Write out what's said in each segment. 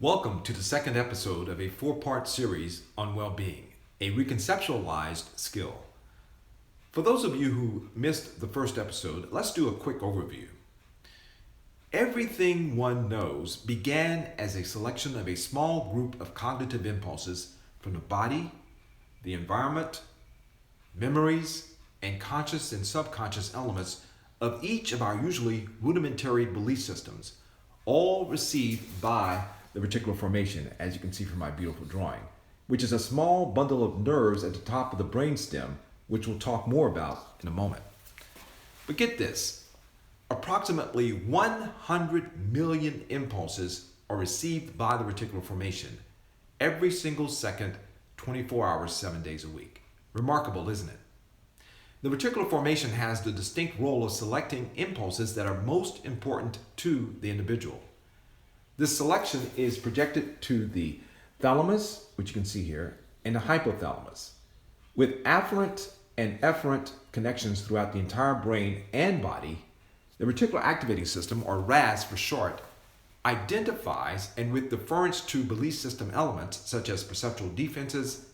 Welcome to the second episode of a four-part series on well-being, a reconceptualized skill. For those of you who missed the first episode, let's do a quick overview. Everything one knows began as a selection of a small group of cognitive impulses from the body, the environment, memories, and conscious and subconscious elements of each of our usually rudimentary belief systems, all received by the reticular formation, as you can see from my beautiful drawing, which is a small bundle of nerves at the top of the brainstem, which we'll talk more about in a moment. But get this, approximately 100 million impulses are received by the reticular formation every single second, 24 hours, 7 days a week. Remarkable, isn't it? The reticular formation has the distinct role of selecting impulses that are most important to the individual. This selection is projected to the thalamus, which you can see here, and the hypothalamus, with afferent and efferent connections throughout the entire brain and body. The reticular activating system, or Razz for short, identifies and with deference to belief system elements such as perceptual defenses,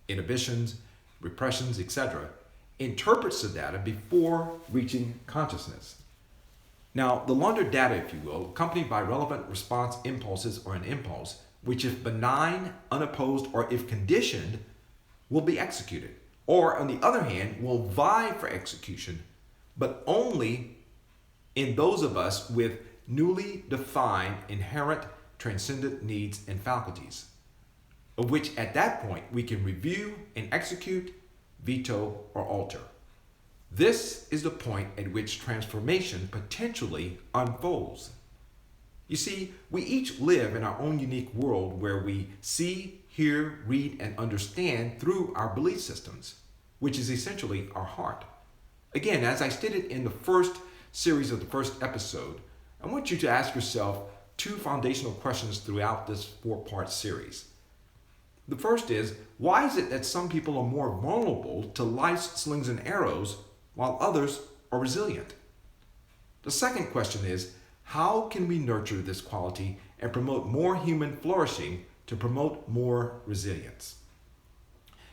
inhibitions, repressions, etc., interprets the data before reaching consciousness. Now, the laundered data, if you will, accompanied by relevant response impulses or an impulse, which if benign, unopposed, or if conditioned, will be executed. Or, on the other hand, will vie for execution, but only in those of us with newly defined inherent transcendent needs and faculties, of which at that point we can review and execute, veto, or alter. This is the point at which transformation potentially unfolds. You see, we each live in our own unique world where we see, hear, read, and understand through our belief systems, which is essentially our heart. Again, as I stated in the first series of the first episode, I want you to ask yourself two foundational questions throughout this four-part series. The first is, why is it that some people are more vulnerable to life's slings and arrows while others are resilient? The second question is, how can we nurture this quality and promote more human flourishing to promote more resilience?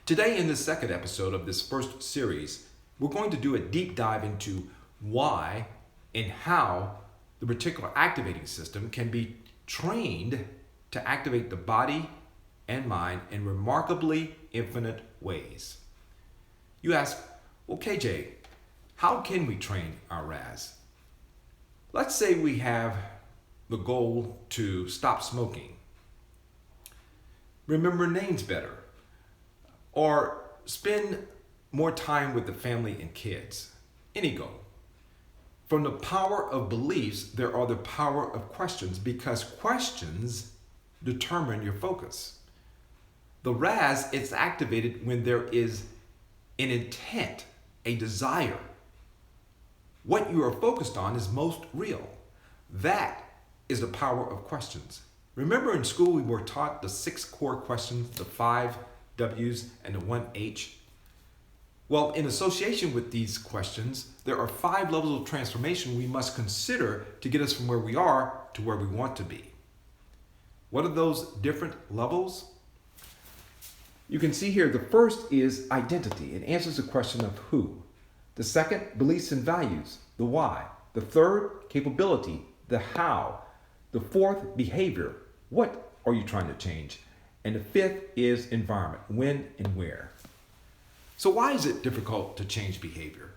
Today, in this second episode of this first series, we're going to do a deep dive into why and how the reticular activating system can be trained to activate the body and mind in remarkably infinite ways. You ask, well, KJ, how can we train our Razz? Let's say we have the goal to stop smoking, remember names better, or spend more time with the family and kids. Any goal. From the power of beliefs, there are the power of questions, because questions determine your focus. The Razz is activated when there is an intent, a desire. What you are focused on is most real. That is the power of questions. Remember in school we were taught the 6 core questions, the 5 W's and the 1 H? Well, in association with these questions, there are 5 levels of transformation we must consider to get us from where we are to where we want to be. What are those different levels? You can see here the first is identity. It answers the question of who. The second, beliefs and values, the why. The third, capability, the how. The fourth, behavior, what are you trying to change? And the fifth is environment, when and where. So why is it difficult to change behavior?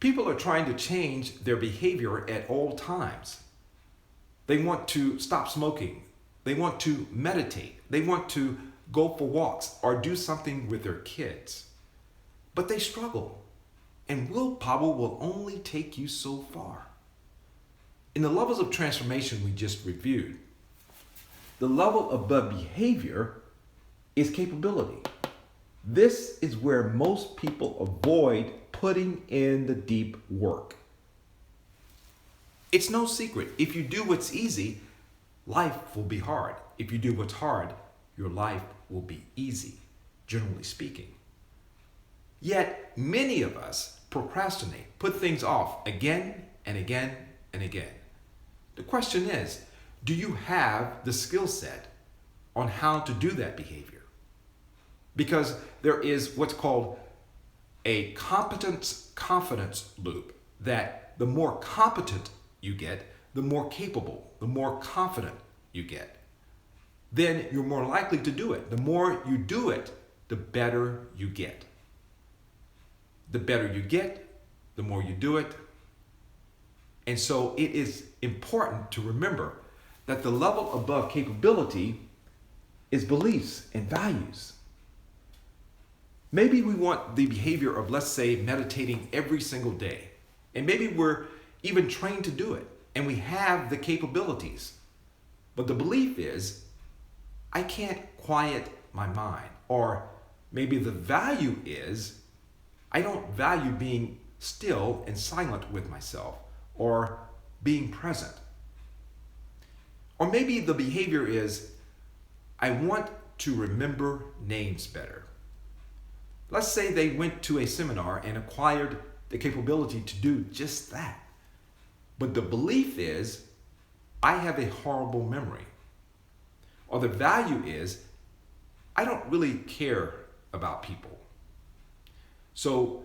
People are trying to change their behavior at all times. They want to stop smoking. They want to meditate. They want to go for walks or do something with their kids. But they struggle. And willpower will only take you so far. In the levels of transformation we just reviewed, the level above behavior is capability. This is where most people avoid putting in the deep work. It's no secret. If you do what's easy, life will be hard. If you do what's hard, your life will be easy, generally speaking. Yet, many of us procrastinate, put things off again and again and again. The question is, Do you have the skill set on how to do that behavior? Because there is what's called a competence confidence loop, that the more competent you get, the more capable, the more confident you get. Then you're more likely to do it. The more you do it, the better you get. The better you get, the more you do it. And so it is important to remember that the level above capability is beliefs and values. Maybe we want the behavior of, let's say, meditating every single day. And maybe we're even trained to do it, and we have the capabilities. But the belief is, I can't quiet my mind. Or maybe the value is, I don't value being still and silent with myself, or being present. Or maybe the behavior is, I want to remember names better. Let's say they went to a seminar and acquired the capability to do just that. But the belief is, I have a horrible memory. Or the value is, I don't really care about people. So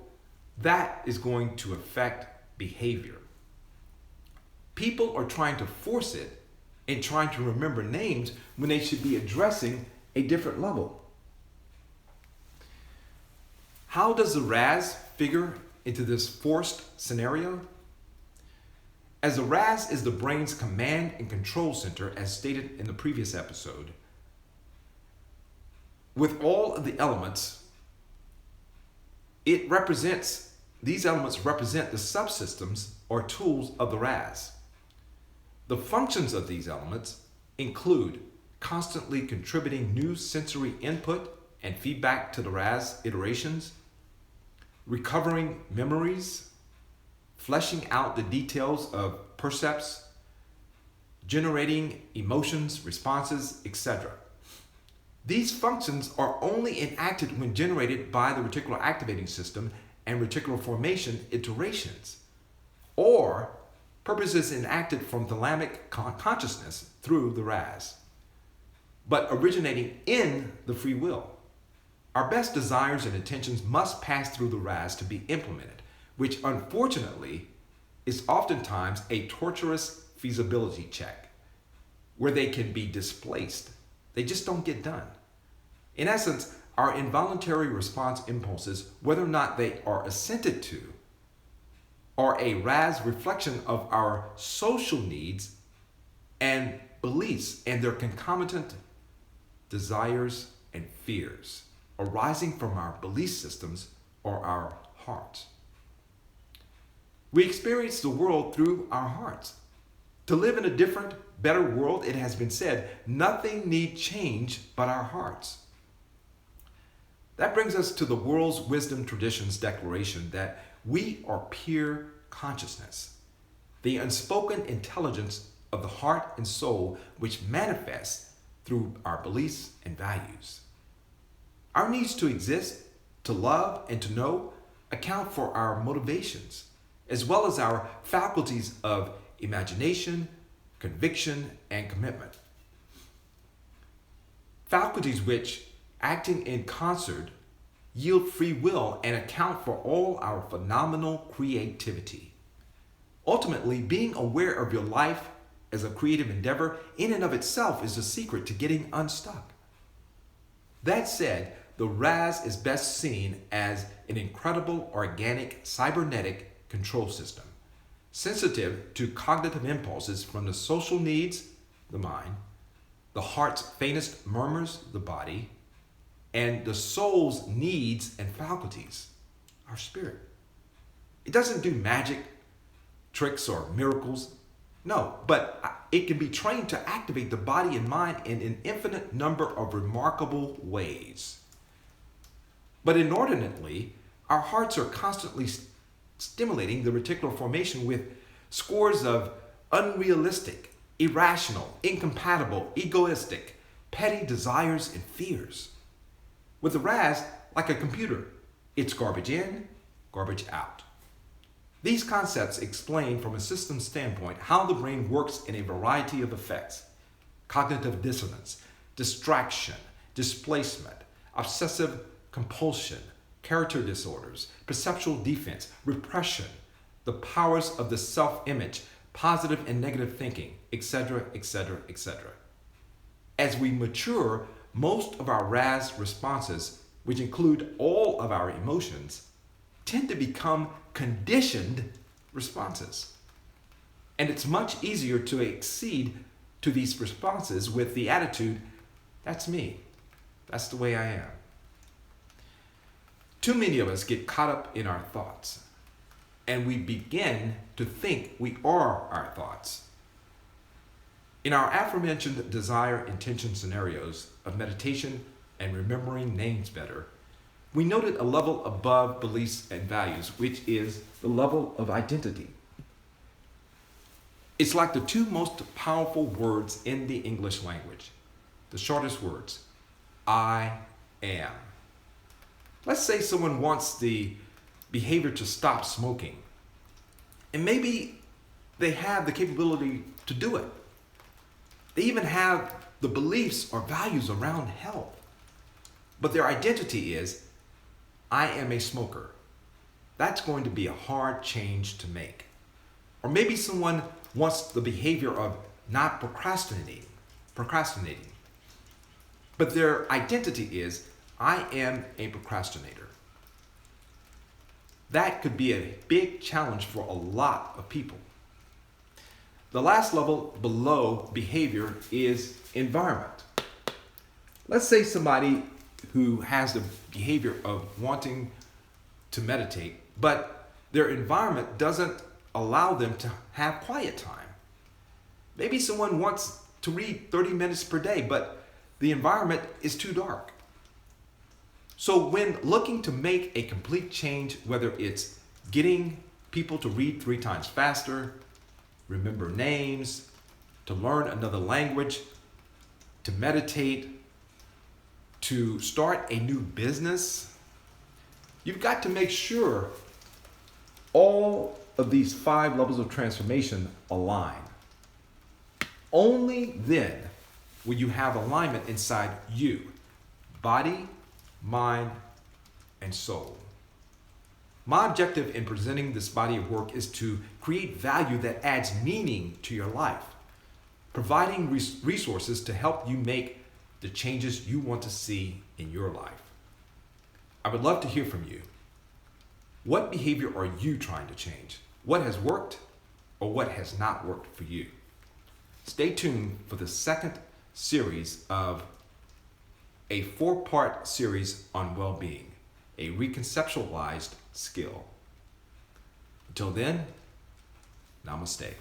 that is going to affect behavior. People are trying to force it and trying to remember names when they should be addressing a different level. How does the Razz figure into this forced scenario? As the Razz is the brain's command and control center, as stated in the previous episode, with all of the elements, these elements represent the subsystems or tools of the Razz. The functions of these elements include constantly contributing new sensory input and feedback to the Razz iterations, recovering memories, fleshing out the details of percepts, generating emotions, responses, etc. These functions are only enacted when generated by the reticular activating system and reticular formation iterations, or purposes enacted from thalamic consciousness through the Razz, but originating in the free will. Our best desires and intentions must pass through the Razz to be implemented, which unfortunately is oftentimes a torturous feasibility check, where they can be displaced. They just don't get done. In essence, our involuntary response impulses, whether or not they are assented to, are a Razz reflection of our social needs and beliefs and their concomitant desires and fears arising from our belief systems or our hearts. We experience the world through our hearts. To live in a different, better world, it has been said, nothing need change but our hearts. That brings us to the world's wisdom tradition's declaration that we are pure consciousness, the unspoken intelligence of the heart and soul which manifests through our beliefs and values. Our needs to exist, to love, and to know account for our motivations, as well as our faculties of imagination, conviction, and commitment. Faculties which, acting in concert, yield free will and account for all our phenomenal creativity. Ultimately, being aware of your life as a creative endeavor in and of itself is the secret to getting unstuck. That said, the Razz is best seen as an incredible organic cybernetic control system, sensitive to cognitive impulses from the social needs, the mind, the heart's faintest murmurs, the body, and the soul's needs and faculties, our spirit. It doesn't do magic, tricks, or miracles. No, but it can be trained to activate the body and mind in an infinite number of remarkable ways. But inordinately, our hearts are constantly stimulating the reticular formation with scores of unrealistic, irrational, incompatible, egoistic, petty desires and fears. With the Razz, like a computer, it's garbage in, garbage out. These concepts explain from a systems standpoint how the brain works in a variety of effects: cognitive dissonance, distraction, displacement, obsessive-compulsion, character disorders, perceptual defense, repression, the powers of the self-image, positive and negative thinking, etc., etc., etc. As we mature, most of our Razz responses, which include all of our emotions, tend to become conditioned responses. And it's much easier to accede to these responses with the attitude, that's me, that's the way I am. Too many of us get caught up in our thoughts, and we begin to think we are our thoughts. In our aforementioned desire intention scenarios of meditation and remembering names better, we noted a level above beliefs and values, which is the level of identity. It's like the two most powerful words in the English language, the shortest words, I am. Let's say someone wants the behavior to stop smoking, and maybe they have the capability to do it. They even have the beliefs or values around health, but their identity is, I am a smoker. That's going to be a hard change to make. Or maybe someone wants the behavior of not procrastinating, but their identity is, I am a procrastinator. That could be a big challenge for a lot of people. The last level below behavior is environment. Let's say somebody who has the behavior of wanting to meditate, but their environment doesn't allow them to have quiet time. Maybe someone wants to read 30 minutes per day, but the environment is too dark. So when looking to make a complete change, whether it's getting people to read 3 times faster, remember names, to learn another language, to meditate, to start a new business, you've got to make sure all of these 5 levels of transformation align. Only then will you have alignment inside you, body, mind, and soul. My objective in presenting this body of work is to create value that adds meaning to your life, providing resources to help you make the changes you want to see in your life. I would love to hear from you. What behavior are you trying to change? What has worked or what has not worked for you? Stay tuned for the second series of a 4-part series on well-being, a reconceptualized skill. Until then, namaste.